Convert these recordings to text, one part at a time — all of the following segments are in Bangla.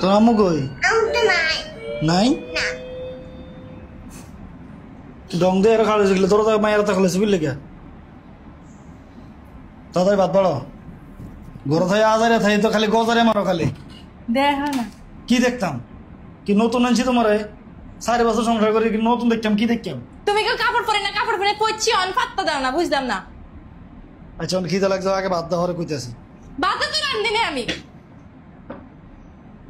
তোর আম্মু কই? নাই ডং দিয়ে আর খালে শিখলে তোর মায়ের তো খালে শিখলে কে তাদের ভাত বাড়ো ঘর থাই আজারে থাই তো খালি গজারে মারো খালি দেখা না কি দেখতাম কি নতুন আনছি তোমার 4 বছর সংসার করে কি নতুন দেখতাম কি দেখতাম তুমি কেউ কাপড় পরে না কাপড় পরে কইছি অন পাত্তা দাও না বুঝলাম না আচ্ছা অন খিদে লাগছে আগে ভাত দাও কইতেছি ভাত তো রান্ধি না আমি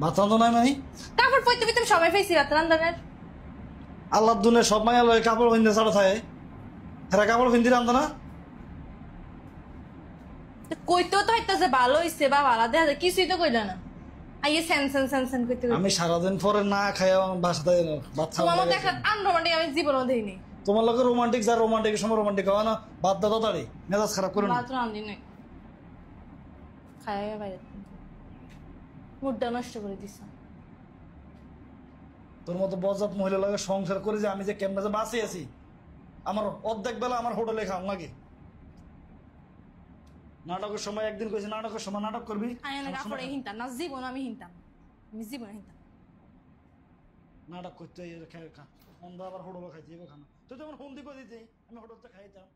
ভাত রান্ধো নাই মানে কাপড় পরতে তুমি সময় পাইছি ভাত রান্ধার আল্লাহ দুনে সব মাইয়া লয় কাপড় পিনতে ছাড়া থাকে এরা কাপড় পিনতে রান্ধো না কইতেও তো হইতাছে ভালো হইছে বা ভালো দেখা যায় কিছুই তো কইলা না আইয়ে সেন কইতে আমি সারাদিন পরে না খাইয়া বাসাতে ভাত তোমার মতো খাওয়া একটা আনরোমান্টিক আমি জীবনও দেইনি তোমার লোকের রোমান্টিক যা রোমান্টিক সময় রোমান্টিক হওয়া না বাদ দাও তাড়াতাড়ি মেজাজ খারাপ করো না ভাত রান্ধি নাই খাইয়া বাইরে মুডটা নষ্ট করে দিছ তোর মতো বজাত মহিলা লাগে সংসার করে যে আমি যে কেমনে যে বাঁচে আছি আমার অর্ধেক বেলা আমার হোটেলে খাও নাকি নাটকের সময় একদিন কইছি নাটকের সময় নাটক করবি কাপড়ে হিনতাম না জীবন আমি হিনতাম আমি জীবনে হিনতাম নাটক করতে আবার হোটেলে খাইছি খানা তুই তো আমার ফোন দিব দিতে আমি হোটেলতে খাইতাম